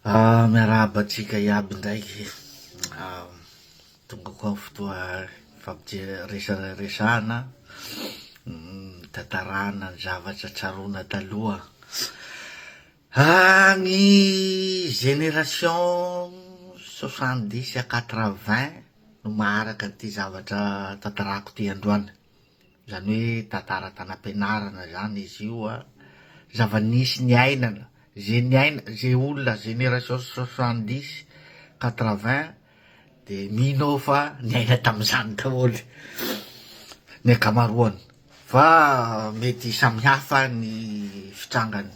Miarahabatsika iaby ndraiky. Tonga koa fotoa fampiresaresana, tantarana ny zavatra tsarona taloha. Ny génération 70 à 80 no maharaka ty zavatra tantarako ty androany. Zany hoe tantara tanam-pianarana zany izy io zava-nisy niainana. Ze olona génération 70 80 de mino fa niaina tamizany daholo ny akamaroany, fa mety samihafa ny fitrangany.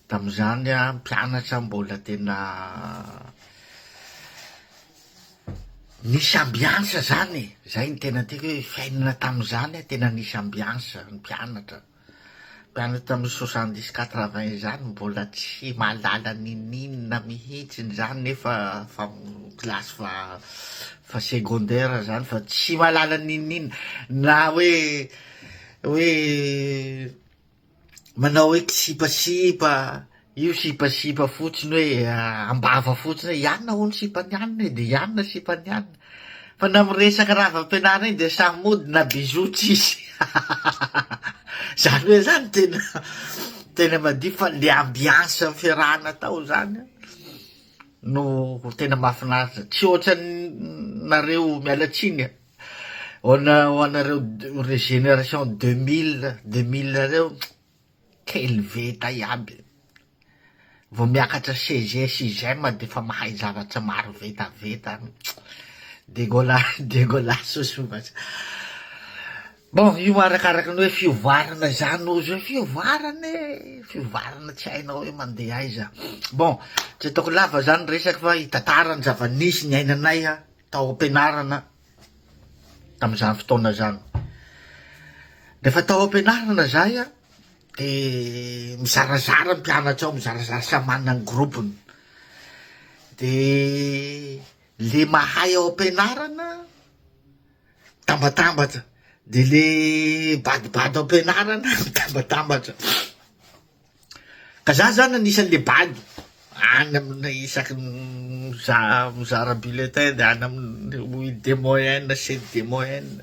Tamizany mpianatra mbola tena nisy ambiansa zany, zay ny tena tiako hoe fiainana tamizany tena nisy ambiansa ny mpianatra tamin'ny 70-80 zany mbola tsy mahalala ninina mihitsy zany, nefa fa klasy fa secondaire zany, fa tsy mahalala ninina na hoe manao hoe sipasipa, io sipasipa fotsiny hoe ambava fotsiny hoe ianona ho ny sipanianina de ianona sipanianina, fa na miresaka raha fampianarana iny de samy mody na bijou tsisy. Zany hoe zany tena madio fa le ambiansa fiarahana tao zany no tena mahafinaritra, tsy ohatranareo mialatsiny ho anareo génération 2000 reo kely veta iaby, vo miakatra CG6 defa mahay zavatra maro vetaveta, dégueulasse sobatsa. Bon, io arakaraky ny hoe fiovarana zany ozy hoe fiovarana tsy hainao hoe mandeha aiza. Bon, tsy ataoko lava zany resaky fa hitantarany zava-nisy ny ainanay tao am-pianarana tamizany fotoana zany. Rehefa tao am-pianarana zay de mizarazara mpianatra ao, mizarazara samy manana ny groupony. De le mahay ao am-pianarana tambatambatra, de le badibady ao am-pianarana tambatambatra. Ka za zany anisan'le bady any amin'ny isaky mizara bulletin de any amin'ny 8 de moyenne 7 de moyenne.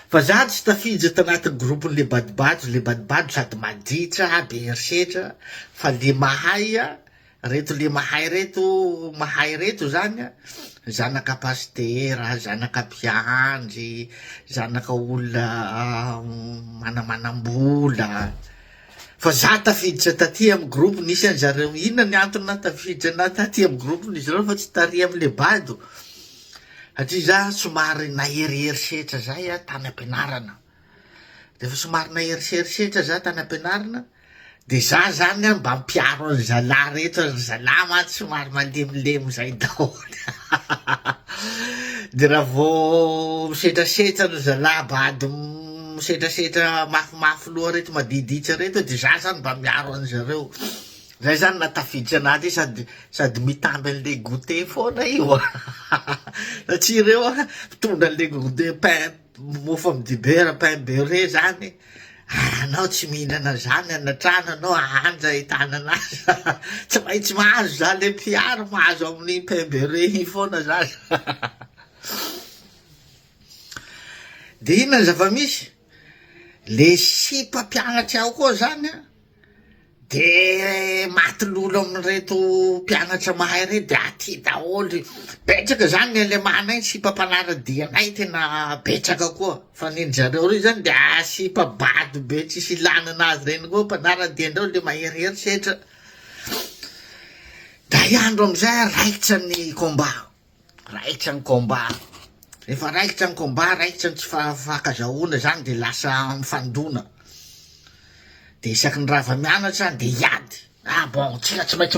Fa za tsy tafiditra tanatin'ny groupin'le badibady, le badibady sady maditra be erisetra, fa le mahay le mahay reto zany zanaka pastera, zanaka mpiandry, zanaka olona manamanam-bola. Fa za tafiditra taty amin'ny groupe, nisy an'zareo inona ny antony na tafiditra na taty amin'ny groupe izy reo fa tsy tary am'le bado, satria za somary naheriherisetra zay tany am-pianarana. Rehefa somary naheriserisetra za tany am-pianarana de za zany mba mpiaro any zalahy reto, zalahy somary malemilemy zay daholo. De raha vo misetrasetra no zalahy bady misetrasetra mafimafy loha reto, madiditra reto, de za zany mba miaro any zareo. Zay zany natafiditra anaty sady mitamby an'le goûter foana io. Satria reo mitondra an'le goûter pain, mofo amin'ny dibera, pain beurré zany. Anao tsy mihinana zany anatrano, anao anja hitana anazy. Tsy maintsy mahazo za le mpiaro, mahazo amin'ny pain beurré iny foana za. De inona zava-misy, le sipa mpianatra ao koa zany de maty lolo amin'reto mpianatra mahay reto, de aty daholo. Betsaka zany ny alemanay sipa-panaradianay tena betsaka koa, fa neny zareo reo zany de sipa bady be tsisy ilana anazy reny koa mpanaradiandreo le maherihery-setra. Da iandro amizay raikitra ny combat, rehefa raikitra ny combat, raikitra ny tsy fakazahoana zany de lasa mifandona. De isaky ny rava mianatra de iady. Bon, tsika tsy maintsy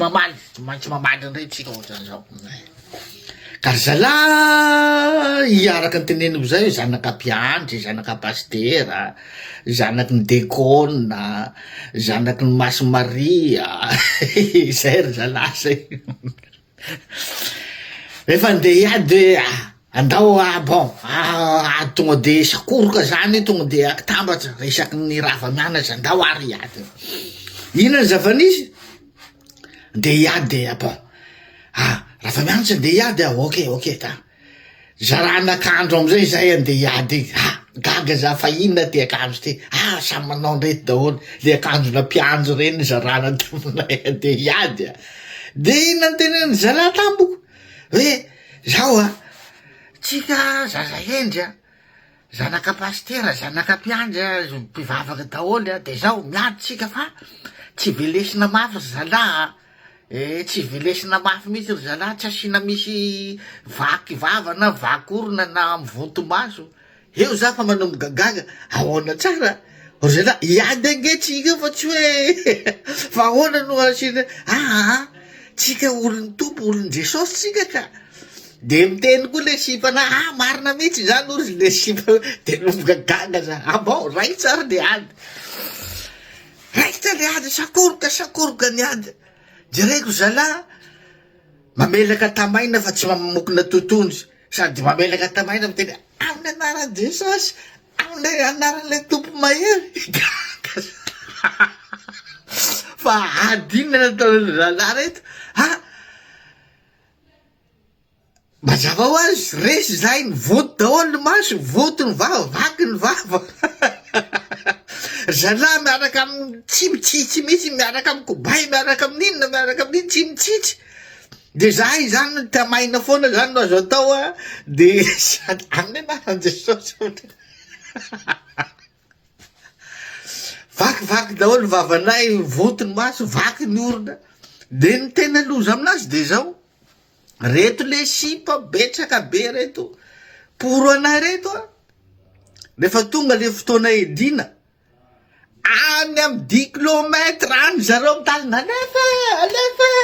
mamaly an'ireo tsika ohatran'izao. Ka zalahy iaraka ny teneniko zay hoe zanaka mpiandry, zanaka pastera, zanaky ny dekona, zanaky ny Masimaria. Zay ry zalahy zay. Rehefa ndeha iady andao bon tonga de sakoroka zany, tonga de akitambatra resaky ny rava mianatra andao ary iady. Inona ny zava-nisy? nde hiady bon raha fa mianatra nde hiady ok ta zaranakandro amizay zay ande hiady gaga za fa inona ty akanjo ty samy manao ndreto daholo le akanjo na mpianjo reny zarana taminay ande hiady de inona nytenany zala tamboko hoe zao tsika zaza hendry zanaka pastera zanaka mpiandry mpivavaka daholo de zao miady tsika fa tsy velesina mafy zala tsy velesina mafy mihitsy ry zala tsy asina misy vaky vavana vaky orona na mivotomaso eo za fa manomboka gaga ahoana tsara ry zala hiady ange tsika fa tsy hoe fa ahoana no asina tsika olony tompo olony jesosy tsika ka de miteny koa le sipana marina mihitsy zany ory le sipa de nomboka gaga za bon ray tsara le ady raikitra le ady sakoroka ny ady jereko zala mamelaka tamaina fa tsy mamokona totondry sady mamelaka tamaina miteny amin'ny anaran'i jesosy amin'ny anaran'le tompo mahery fa adinina nataony zala reto mazava ho azy resy zay ny voto daholo ny maso voto ny vava vaky ny vava zala miaraka amin'ny tsy mitsitsy mihitsy miaraka amin'ny kobay miaraka amin'inona miaraka amin'iny tsy mitsitsy de zay zany tamaina foana zany no azo atao de sady amin'ny anaran'i jesosy vakivaky daholo ny vavanay voto ny maso vaky ny orona de ny tena loza aminazy de zao reto le sipa betsaka be reto poro anay reto rehefa tonga le fotoana edina any amy 10 kilometra any zareo mitazona alefa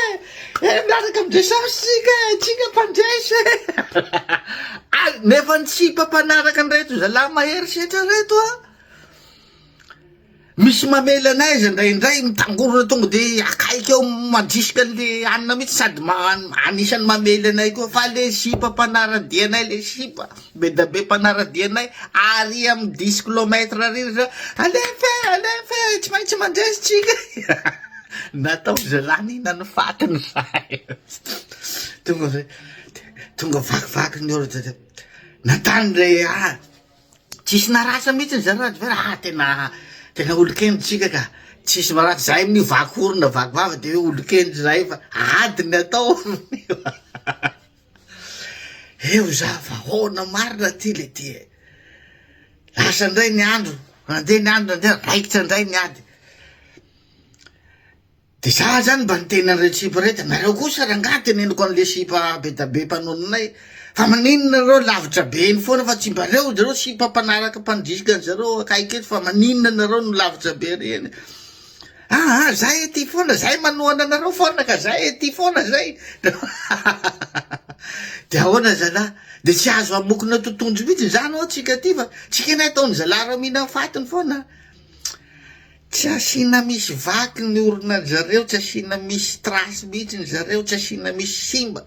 miaraka amy jesosy tsika mpandresy nefa ny sipa mpanaraka ny reto zala mahery setra reto misy mamela anay za ndraindray mitangorona tonga de akaiky eo mandrisika le anina mihitsy sady anisany mamela anay koa fa le sipa mpanaradianay le sipa be da be mpanaradianay ary amy 10 kilometra rira alefa tsy maintsy mandresy tsika natao zalany nany fatiny zay tonga vakivaky ny olo natany le tsisy narasa mihitsy ny zarady vera tena olo-kendry tsika ka tsisy maraty zay amin'ny vaky orona vaky vava de hoe olo-kendry zay fa adiny atao eo za fa hoana marina ty le ty lasa ndray ny andro nandeha ny andro nandeha raikitra ndray ny ady de za zany mba niteny an'ireo sipa rehetra nareo kosa rangahy teneniko an'le sipa be da be mpanononay fa maninona reo lavitra be ny foana fa tsy mba reo zareo sipa mpanaraka mpandrisika ny zareo akaiky eto fa maninona nareo no lavitra be reny zay ety foana zay manohana anareo foana ka zay ety foana zay de ahoana zala de tsy azo amokona totondro mihitsy zany ao tsika ty fa tsika nay ataony zalara mihina fatiny foana tsy asina misy vaky ny orona ny zareo tsy asina misy trasy mihitsy ny zareo tsy asina misy simba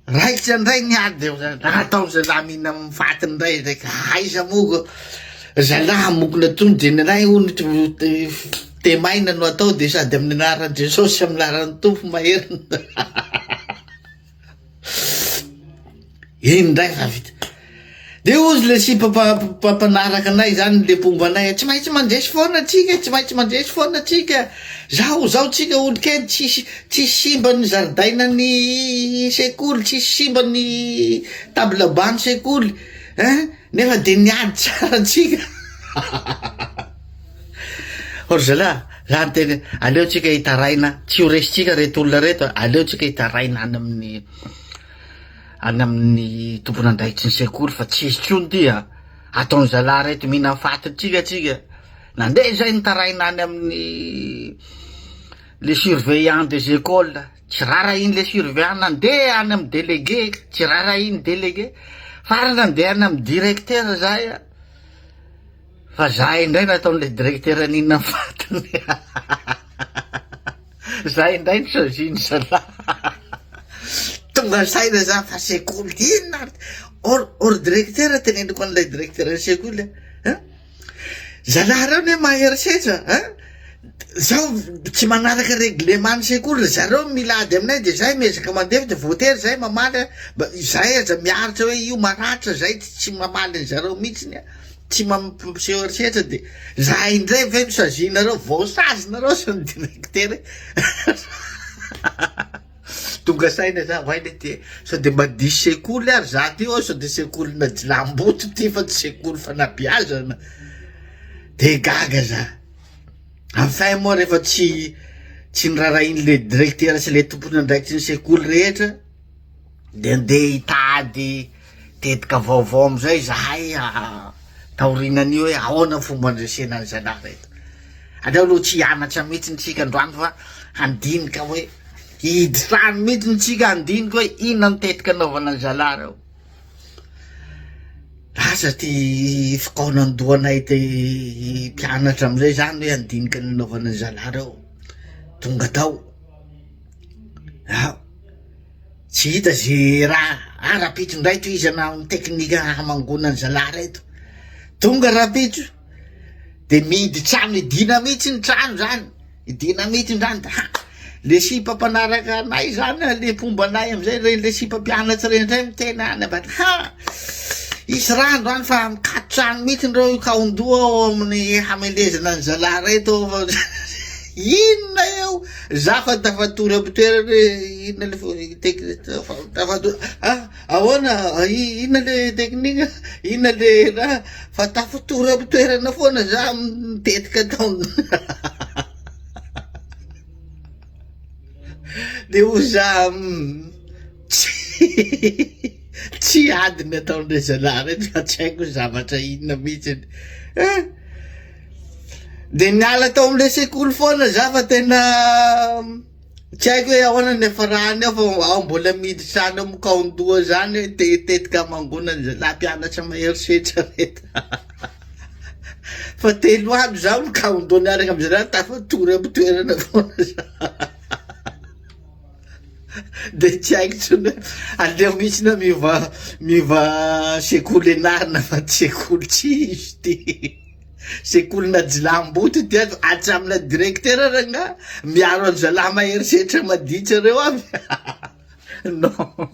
raikitra ndray ny ady eo atao zala mihina mifatiny ndray ndraiky aiza mogo zala amokona tondro de nanay ony temaina no atao de sady amin'ny anaran'i jesosy amin'ny anaran'ny tompo mahery iny ndray fa vita de ozy le sipa mpanaraka anay zany le pomba anay tsy maintsy mandresy foana tsika tsy maintsy mandresy foana tsika zao tsika olo-kely tsisy simba ny zaridaina ny sekoly tsisy simba ny table ban sekoly nefa de niady tsara tsika ory zala za nyteny aleo tsika hitaraina tsy ho resitsika reto olona reto aleo tsika hitaraina any amin'ny tompon'andraikitry ny sekoly fa tsisy tsony ty ataony zala reto mihina fatitsika tsika nandeha zay nitaraina any amin'ny le surveillant des écoles tsy rara iny le surveillant nandeha any amin'ny délégué tsy rara iny délégué farany nandeha any amin'ny directeur zay fa zay indray nataon'le directeur aninona fatiny zay indray ny soziny zala tonga saina za fa sekoly inona or directeur teneniko an'ilay directeur ny sekoly zala reo ne mahery setra zaho tsy manaraka réglement sekoly zareo milady aminay de zay mezaka mandeha de voatery zay mamaly zay aza miaritra hoe io maratra zay tsy mamaly an'zareo mihitsiny tsy mampiseho eritreritra de zay indray ve misazhinareo voasazonareo sy ny directeur tonga saina za vaina ty sao de madisy sekoly ary za ty sao de sekolina jilamboto ty fa tsy sekoly fanabeazana de gaga za enfin moa rehefa tsy nirarainy le directeur sy le tompony andraikitry ny sekoly rehetra de andeha hitady tetika vaovao amizay zahay taorinan'io hoe ahoana fomba andresena ny zalahy reto aleo aloha tsy hianatra mihitsy tsika androany fa handinika hoe hiditrano mihitsy tsika handinika hoe inona ny tetika anaovana ny zalahy reo lasa ty fikaonandohanay ty mpianatra amizay zany hoe handinika ny anaovana ny zalahy reo tonga tao tsy hita ze raha rapitro ndray to izy ana teknika hamangona ny zalahy reto tonga rapitro de midy trano idina mihitsy ny trano zany idina mihitsy zany da le sipa mpanaraka anay zany le pombanay amizay le sipa mpianatra reny ndray mitena any abat isy rano any fa mikatotrano mihitsy reo kaondoa ao amin'ny hamelezana ny zalahy reto inona eo za fa tafatory abitoerany inona le tafatory ahoana inona le teknika inona le raha fa tafatory abitoerana foana za mitetika taona de o za tsy adiny ataon'le zalahy reto fa tsy haiko zavatra inona mihitsy de niala tao amle sekoly foana za fa tena tsy haiko hoe ahoana ny afarany ao fa ao mbola midy trano mikaondoa zany hoe tetika mangona ny zalahy mpianatra maherisetra reto fa telo aby zaho mikaondoa niaraka amy zalahy tafatory aby toerana foana za de tsy haiko tsony aleo mihitsy na miva sekoly enarina fa tsy sekoly tsy izy ty sekoly na jilamboto ty atramina directeur ranga miaro any zalahy maherisetra maditra reo aby non